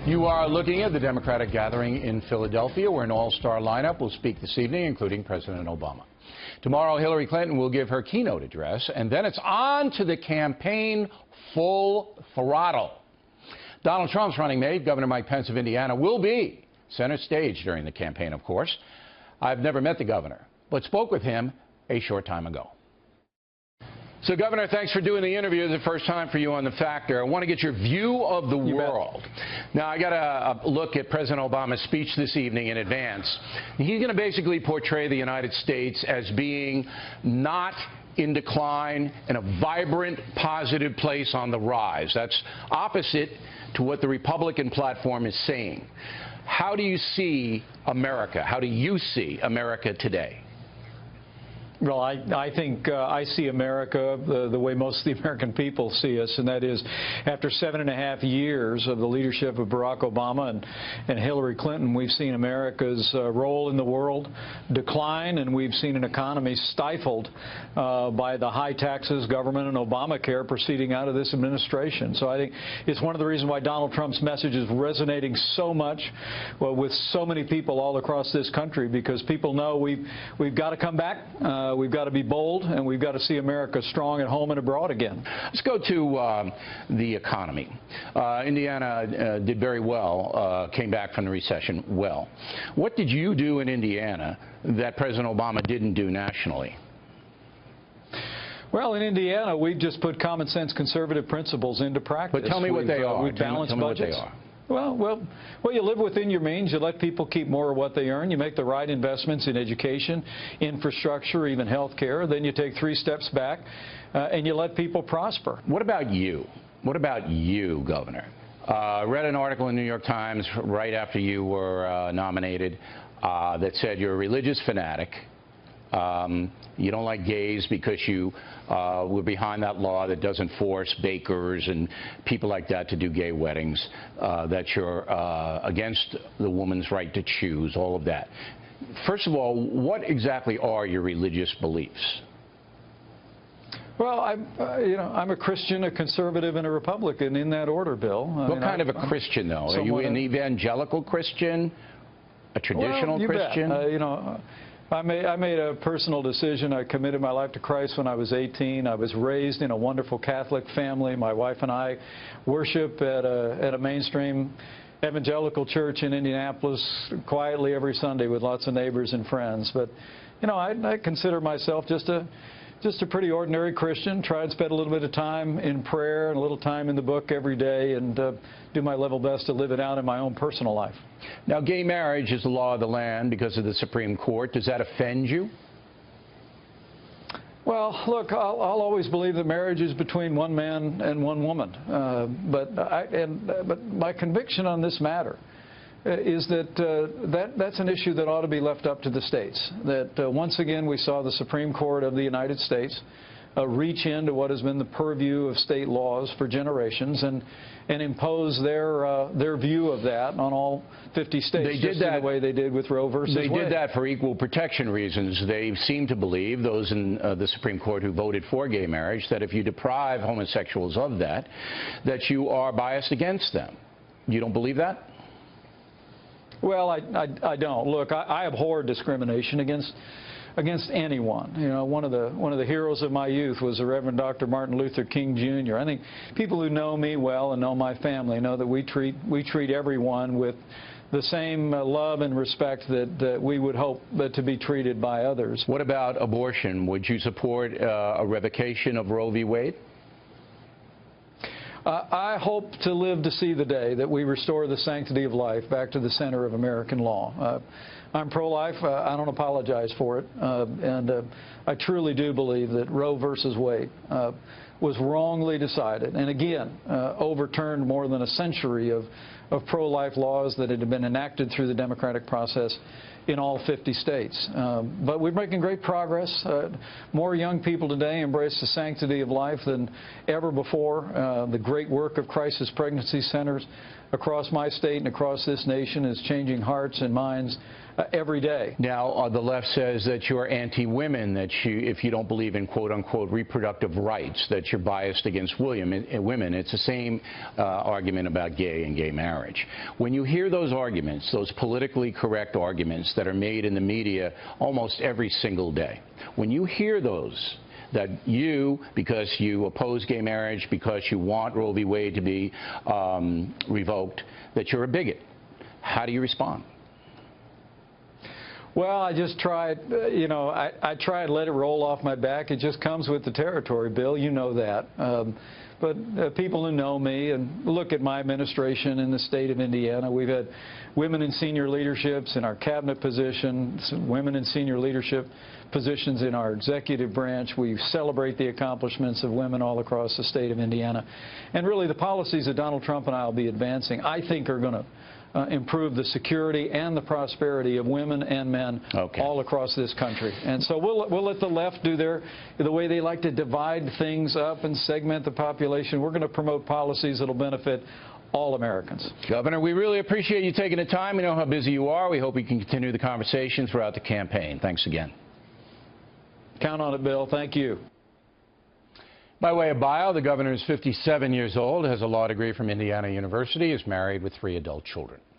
You are looking at the Democratic gathering in Philadelphia, where an all-star lineup will speak this evening, including President Obama. Tomorrow, Hillary Clinton will give her keynote address, and then it's on to the campaign full throttle. Donald Trump's running mate, Governor Mike Pence of Indiana, will be center stage during the campaign, of course. I've never met the governor, but spoke with him a short time ago. So, Governor, thanks for doing the interview. It's the first time for you on The Factor. I want to get your view of the world. Now, I got a look at President Obama's speech this evening in advance. He's going to basically portray the United States as being not in decline and a vibrant, positive place on the rise. That's opposite to what the Republican platform is saying. How do you see America? How do you see America today? Well, I think I see America the way most of the American people see us, and that is after 7.5 years of the leadership of Barack Obama and Hillary Clinton, we've seen America's role in the world decline, and we've seen an economy stifled by the high taxes, government, and Obamacare proceeding out of this administration. So I think it's one of the reasons why Donald Trump's message is resonating so much with so many people all across this country, because people know we've got to come back. We've got to be bold, and we've got to see America strong at home and abroad again. Let's go to the economy. Indiana did very well, came back from the recession well. What did you do in Indiana that President Obama didn't do nationally? Well, in Indiana, we've just put common sense conservative principles into practice. But tell me what they are. We've balanced budgets. What they are. Well, you live within your means. You let people keep more of what they earn. You make the right investments in education, infrastructure, even health care. Then you take 3 steps back, and you let people prosper. What about you? What about you, Governor? Read an article in the New York Times right after you were nominated that said you're a religious fanatic. You don't like gays because you were behind that law that doesn't force bakers and people like that to do gay weddings, that you're against the woman's right to choose, all of that. First of all, what exactly are your religious beliefs? Well, I'm a Christian, a conservative, and a Republican in that order, Bill. What kind of a Christian, though? Are you an evangelical Christian, a traditional Christian? I made a personal decision. I committed my life to Christ when I was 18. I was raised in a wonderful Catholic family. My wife and I worship at a mainstream evangelical church in Indianapolis quietly every Sunday with lots of neighbors and friends. But, I consider myself just a pretty ordinary Christian. Try and spend a little bit of time in prayer and a little time in the book every day, and do my level best to live it out in my own personal life. Now, gay marriage is the law of the land because of the Supreme Court. Does that offend you? Well, look, I'll always believe that marriage is between one man and one woman. But my conviction on this matter is that's an issue that ought to be left up to the states. That once again we saw the Supreme Court of the United States reach into what has been the purview of state laws for generations and impose their view of that on all 50 states. They did that the way they did with Roe versus Wade. They did that for equal protection reasons. They seem to believe, those in the Supreme Court who voted for gay marriage, that if you deprive homosexuals of that you are biased against them. You don't believe that? Well, I don't. Look, I abhor discrimination against anyone. One of the heroes of my youth was the Reverend Dr. Martin Luther King Jr. I think people who know me well and know my family know that we treat everyone with the same love and respect that we would hope to be treated by others. What about abortion? Would you support a revocation of Roe v. Wade? I hope to live to see the day that we restore the sanctity of life back to the center of American law. I'm pro-life. I don't apologize for it. I truly do believe that Roe versus Wade was wrongly decided, and again, overturned more than a century of pro-life laws that had been enacted through the democratic process in all 50 states. But we're making great progress. More young people today embrace the sanctity of life than ever before. The great work of crisis pregnancy centers across my state and across this nation is changing hearts and minds every day. Now, the left says that you're anti-women, that if you don't believe in quote-unquote reproductive rights, that you're biased against women. It's the same argument about gay and gay marriage. When you hear those arguments, those politically correct arguments that are made in the media almost every single day, when you hear those, that you, because you oppose gay marriage, because you want Roe v. Wade to be revoked, that you're a bigot, how do you respond? Well, I just tried, I try and let it roll off my back. It just comes with the territory, Bill. You know that. But people who know me and look at my administration in the state of Indiana, we've had women in senior leaderships in our cabinet positions, women in senior leadership positions in our executive branch. We celebrate the accomplishments of women all across the state of Indiana. And really the policies that Donald Trump and I will be advancing, I think, are going to improve the security and the prosperity of women and men all across this country. And so we'll let the left do the way they like to divide things up and segment the population. We're going to promote policies that will benefit all Americans. Governor, we really appreciate you taking the time. We know how busy you are. We hope we can continue the conversation throughout the campaign. Thanks again. Count on it, Bill. Thank you. By way of bio, the governor is 57 years old, has a law degree from Indiana University, is married with 3 adult children.